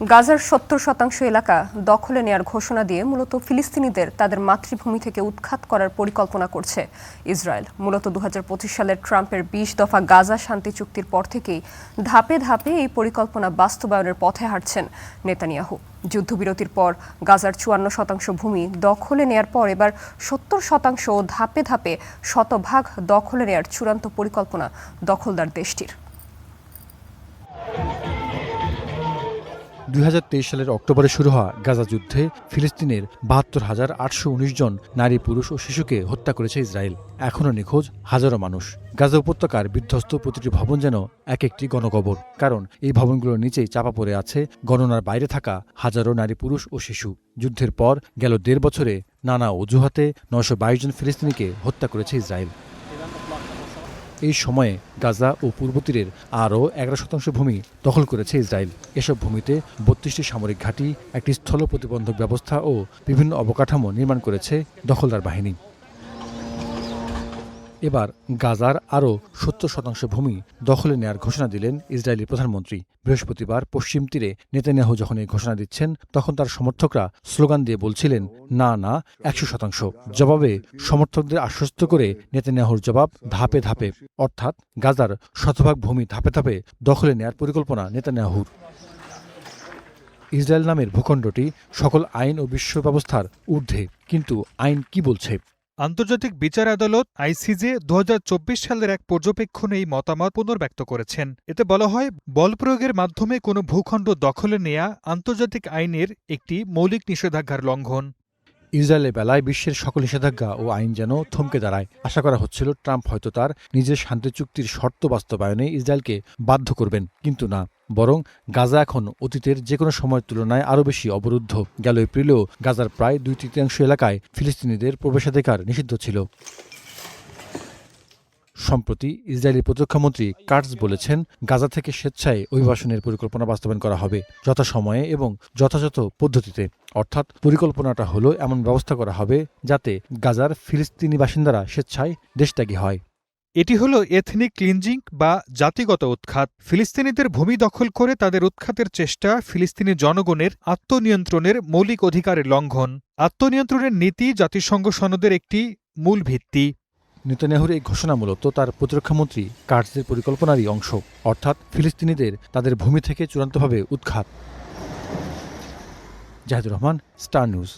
গাজার ৭০% এলাকা দখলে নেয়ার ঘোষণা দিয়ে মূলত ফিলিস্তিনিদের তাদের মাতৃভূমি থেকে উৎখাত করার পরিকল্পনা করছে ইসরায়েল। মূলত ২০২৫ সালের ট্রাম্পের ২০ দফা গাজা শান্তি চুক্তির পর থেকেই ধাপে ধাপে এই পরিকল্পনা বাস্তবায়নের পথে হাঁটছেন নেতানিয়াহু। যুদ্ধবিরতির পর গাজার ৫৪% ভূমি দখলে নেয়ার পর এবার ৭০% ধাপে ধাপে শতভাগ দখলে নেয়ার চূড়ান্ত পরিকল্পনা দখলদার দেশটির। ২০২৩ সালের অক্টোবরে শুরু হওয়া গাজা যুদ্ধে ফিলিস্তিনের ৭২,৮১৯ জন নারী, পুরুষ ও শিশুকে হত্যা করেছে ইসরায়েল। এখনও নিখোঁজ হাজারো মানুষ। গাজা উপত্যকার বিধ্বস্ত প্রতিটি ভবন যেন এক একটি গণকবর, কারণ এই ভবনগুলোর নিচেই চাপা পড়ে আছে গণনার বাইরে থাকা হাজারো নারী, পুরুষ ও শিশু। যুদ্ধের পর গেল ১.৫ বছরে নানা অজুহাতে ৯২২ জন ফিলিস্তিনিকে হত্যা করেছে ইসরায়েল। এই সময়ে গাজা ও পূর্ব তীরের আরও ১১% ভূমি দখল করেছে ইসরায়েল। এসব ভূমিতে ৩২টি সামরিক ঘাঁটি, একটি স্থল প্রতিবন্ধক ব্যবস্থা ও বিভিন্ন অবকাঠামো নির্মাণ করেছে দখলদার বাহিনী। এবার গাজার আরও ৭০% ভূমি দখলে নেয়ার ঘোষণা দিলেন ইসরায়েলি প্রধানমন্ত্রী। বৃহস্পতিবার পশ্চিম তীরে নেতানিয়াহু যখন এই ঘোষণা দিচ্ছেন, তখন তার সমর্থকরা স্লোগান দিয়ে বলছিলেন, না না ১০০%। জবাবে সমর্থকদের আশ্বস্ত করে নেতানিয়াহুর জবাব, ধাপে ধাপে, অর্থাৎ গাজার শতভাগ ভূমি ধাপে ধাপে দখলে নেয়ার পরিকল্পনা নেতানিয়াহুর। ইসরায়েল নামের ভূখণ্ডটি সকল আইন ও বিশ্ব ব্যবস্থার ঊর্ধ্বে, কিন্তু আইন কি বলছে? আন্তর্জাতিক বিচার আদালত আইসিজে ২০২৪ সালের এক পর্যবেক্ষণে এই মতামত পুনর্ব্যক্ত করেছেন। এতে বলা হয়, বল প্রয়োগের মাধ্যমে কোনো ভূখণ্ড দখলে নেয়া আন্তর্জাতিক আইনের একটি মৌলিক নিষেধাজ্ঞার লঙ্ঘন। ইসরায়েলের বেলায় বিশ্বের সকল নিষেধাজ্ঞা ও আইন যেন থমকে দাঁড়ায়। আশা করা হচ্ছিল ট্রাম্প হয়তো তার নিজের শান্তি চুক্তির শর্ত বাস্তবায়নে ইসরায়েলকে বাধ্য করবেন, কিন্তু না, বরং গাজা এখন অতীতের যে কোনো সময়ের তুলনায় আরও বেশি অবরুদ্ধ। গেল এপ্রিলেও গাজার প্রায় ২/৩ এলাকায় ফিলিস্তিনিদের প্রবেশাধিকার নিষিদ্ধ ছিল। সম্প্রতি ইসরায়েলি প্রতিরক্ষামন্ত্রী কাটজ বলেছেন, গাজা থেকে স্বেচ্ছায় অভিবাসনের পরিকল্পনা বাস্তবায়ন করা হবে যথাসময়ে এবং যথাযথ পদ্ধতিতে। অর্থাৎ পরিকল্পনাটা হলো এমন ব্যবস্থা করা হবে যাতে গাজার ফিলিস্তিনি বাসিন্দারা স্বেচ্ছায় দেশত্যাগী হয়। এটি হল এথনিক ক্লিনজিং বা জাতিগত উৎখাত। ফিলিস্তিনিদের ভূমি দখল করে তাদের উৎখাতের চেষ্টা ফিলিস্তিনি জনগণের আত্মনিয়ন্ত্রণের মৌলিক অধিকারের লঙ্ঘন। আত্মনিয়ন্ত্রণের নীতি জাতিসংঘ সনদের একটি মূল ভিত্তি। নেতানিয়াহুর এই ঘোষণা মূলত তার প্রতিরক্ষামন্ত্রী কাটজের পরিকল্পনারই অংশ, অর্থাৎ ফিলিস্তিনিদের তাদের ভূমি থেকে চূড়ান্তভাবে উৎখাত। Zahidur Rahman, star news.